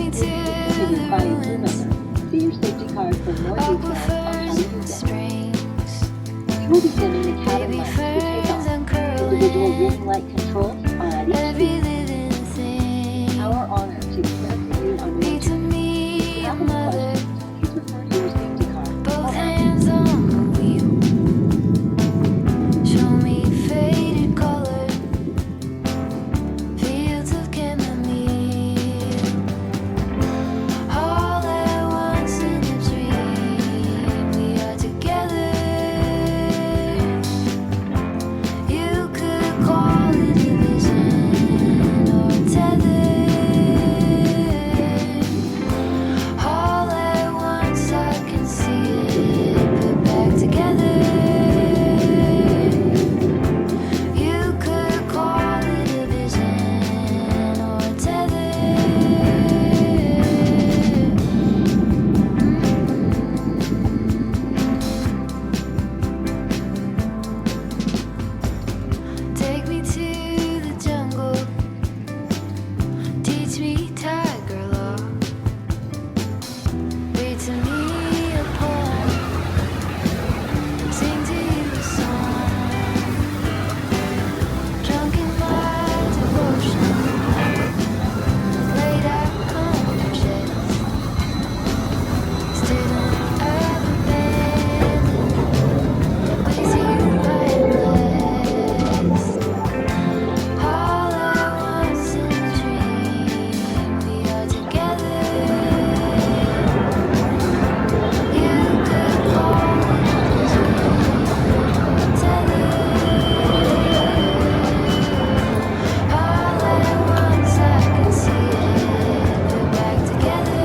Continued by a crew member. See your safety card for more details on how to use it. We will be dimming the cabin lights for takeoff. Individual green light controls are at each seat. Our honor to care for you on your journey. If you have any questions, please refer to your safety card. Both hands on the wheel. Show me faded color. Fields of chamomile. All at once in a dream. We are together. You could call it a vision or a tether. All at once I can see it put back together. You could call it a vision or a tether. Take me to the jungle. Teach me tiger law. Read to me a poem. Sing to you a song. Drunk in my devotion. Laid out on your chest. Still an urban band. With you I am blessed. All at once in a dream. We are together. You could call it a vision or a tether. All at once I can see it put back together.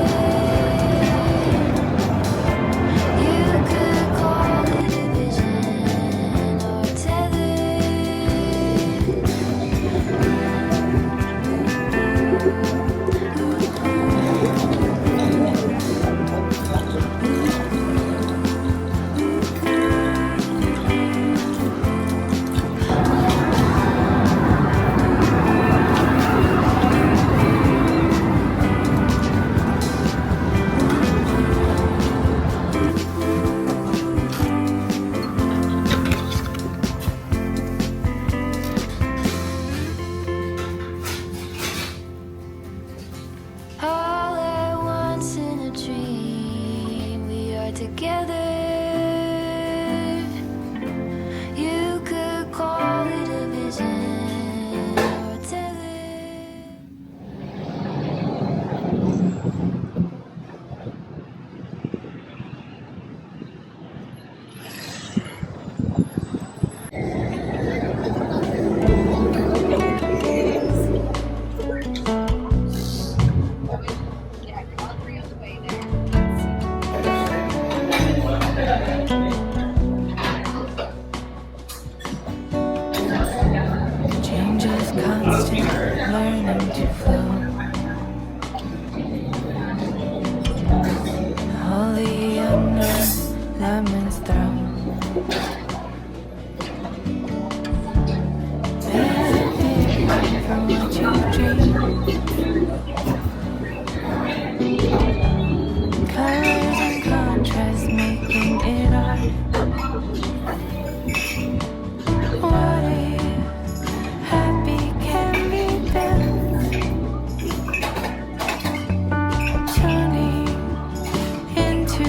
You could call it a vision or a tether. All at once in a dream, we are together. You could call it a vision or a tether. Change is constant, learning to flow. All the unknown lemons thrown. Benefit from what you dream. Colors and contrast making it art. What if happy can be built? Turning into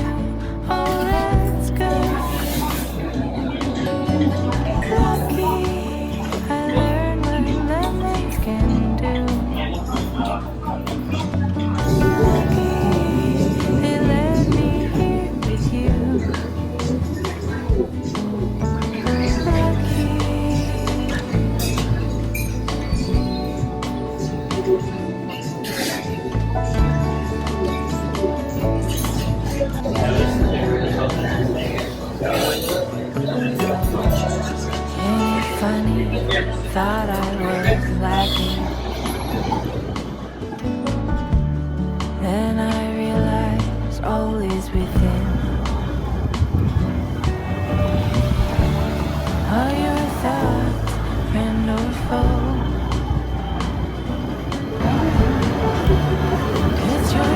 all that's good. Lucky I learned what lemons can do. Lucky they let me here with you. Lucky. Ain't it funny? Thought I was lacking. Then I realized all is within. All your thoughts, friend or foe. It's your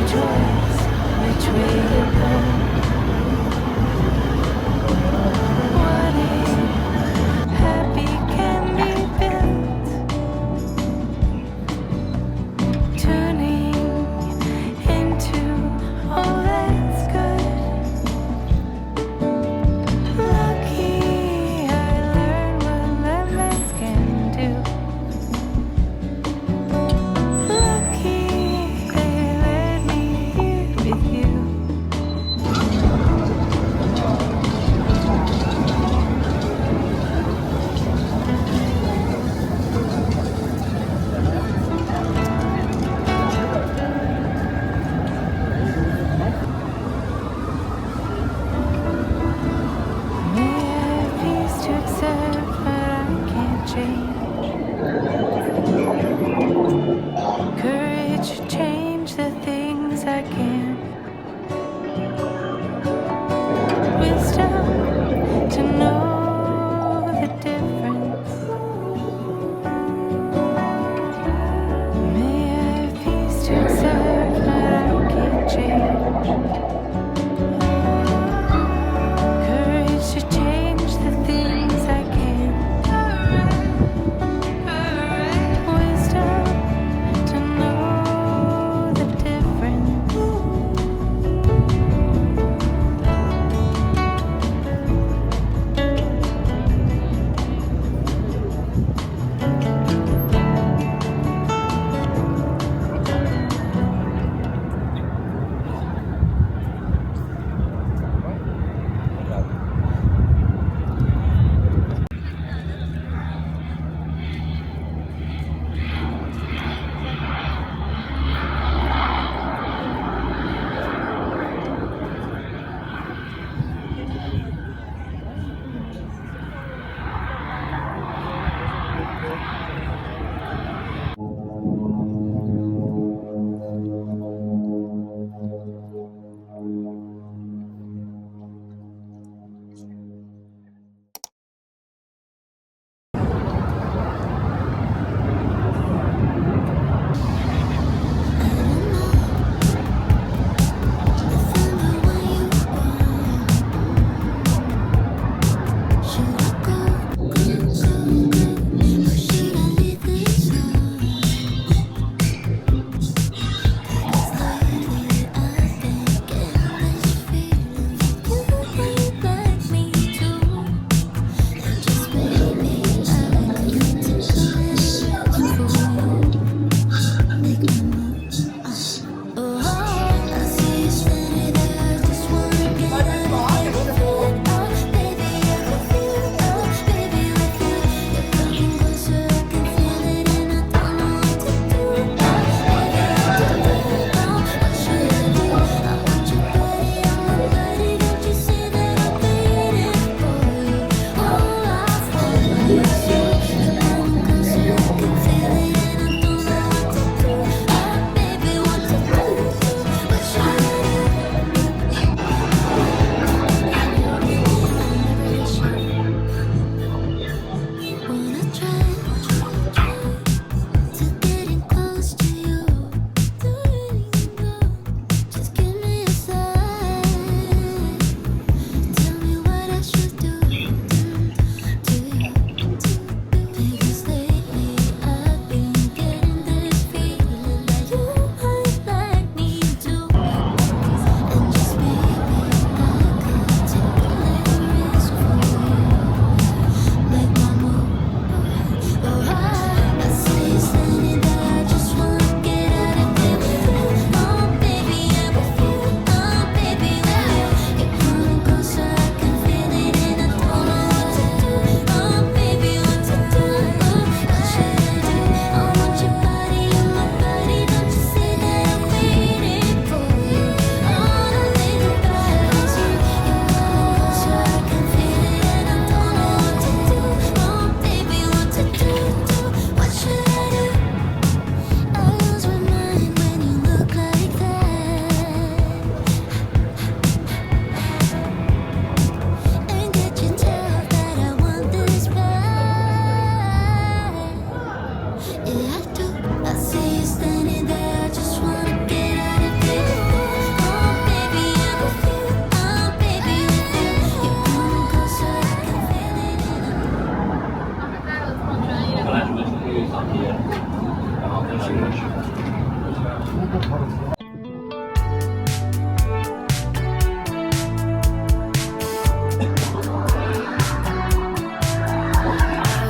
I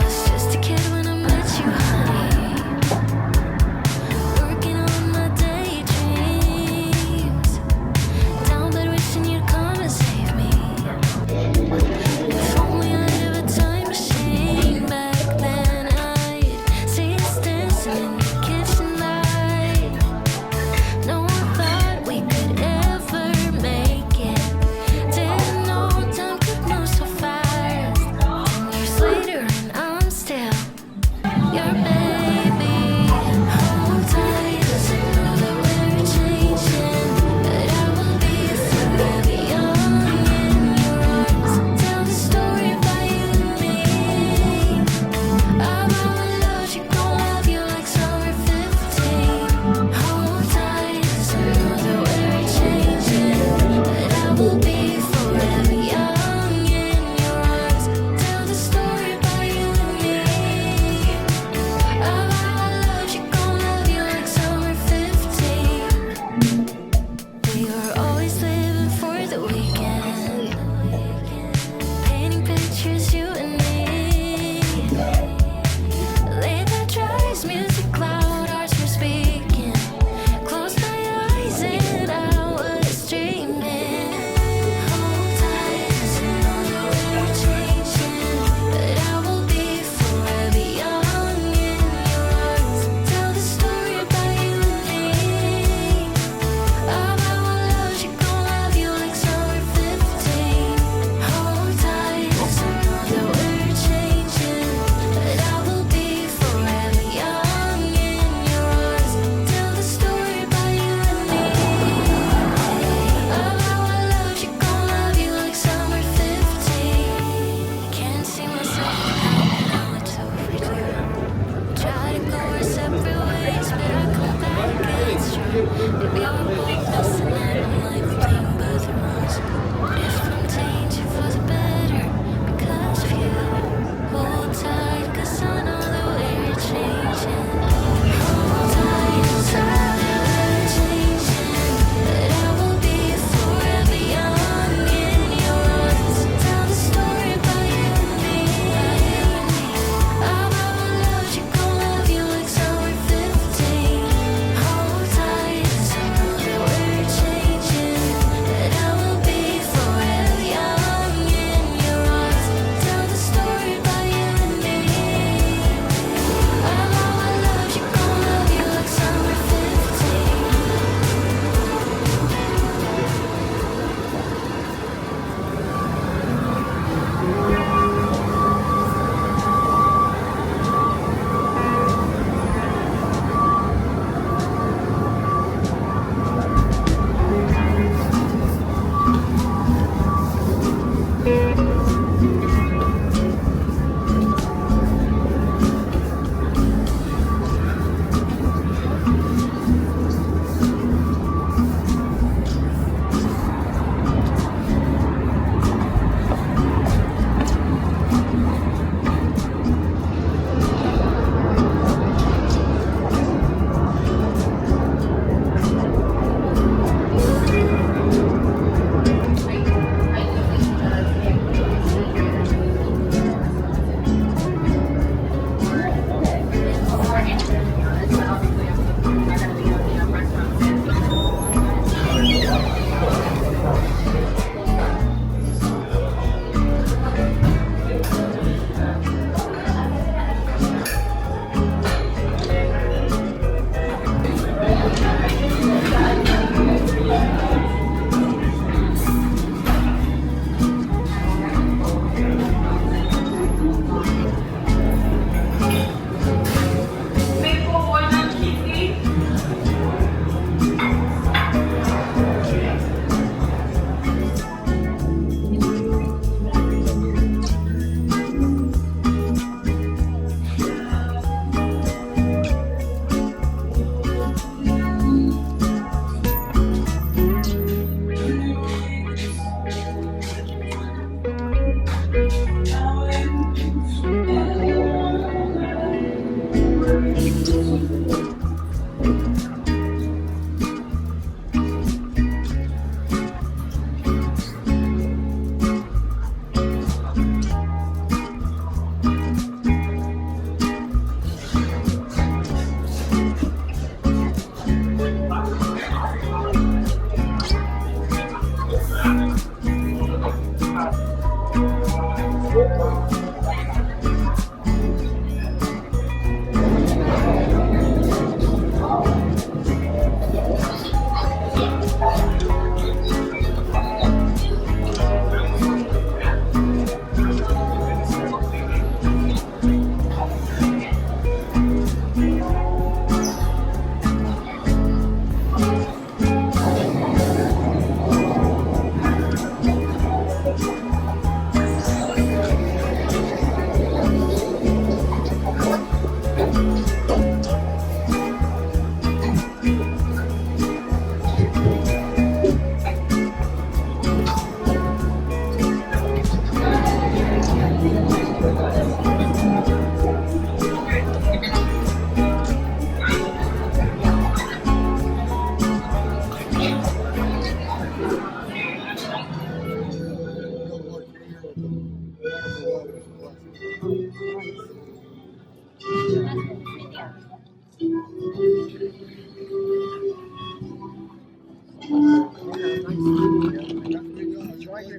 was just a kid when I met you, honey. Working on my daydreams. Down bed wishing you'd come and save me. If only I had a time machine back then, I'd see us dancing in the kitchen light. No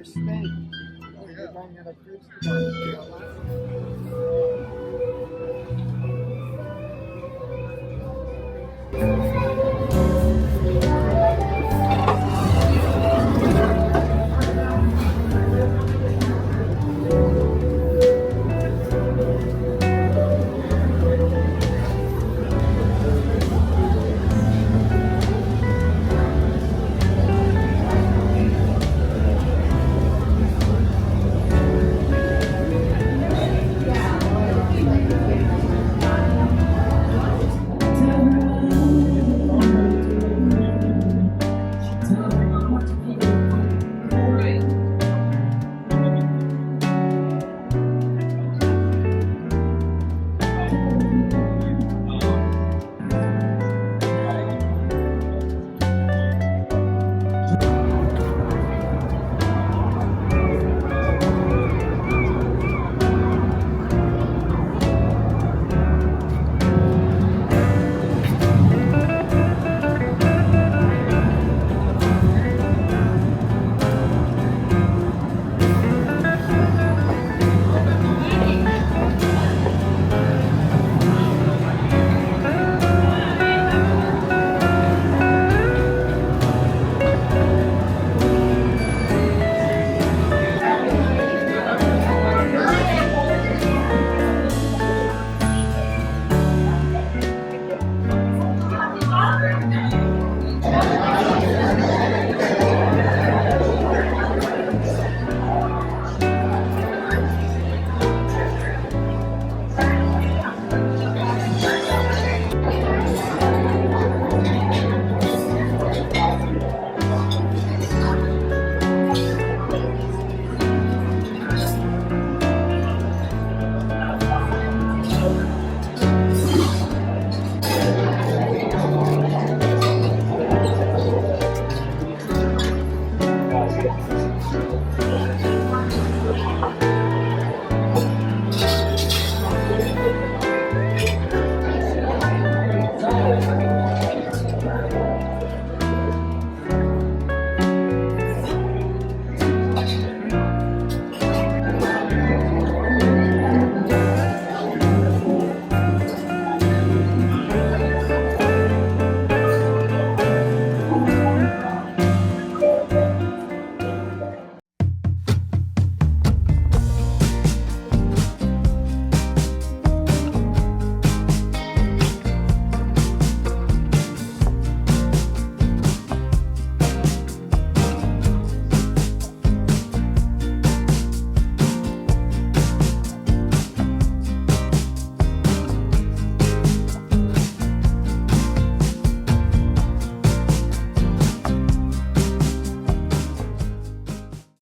your steak. Oh, yeah. We're running out of fruits today.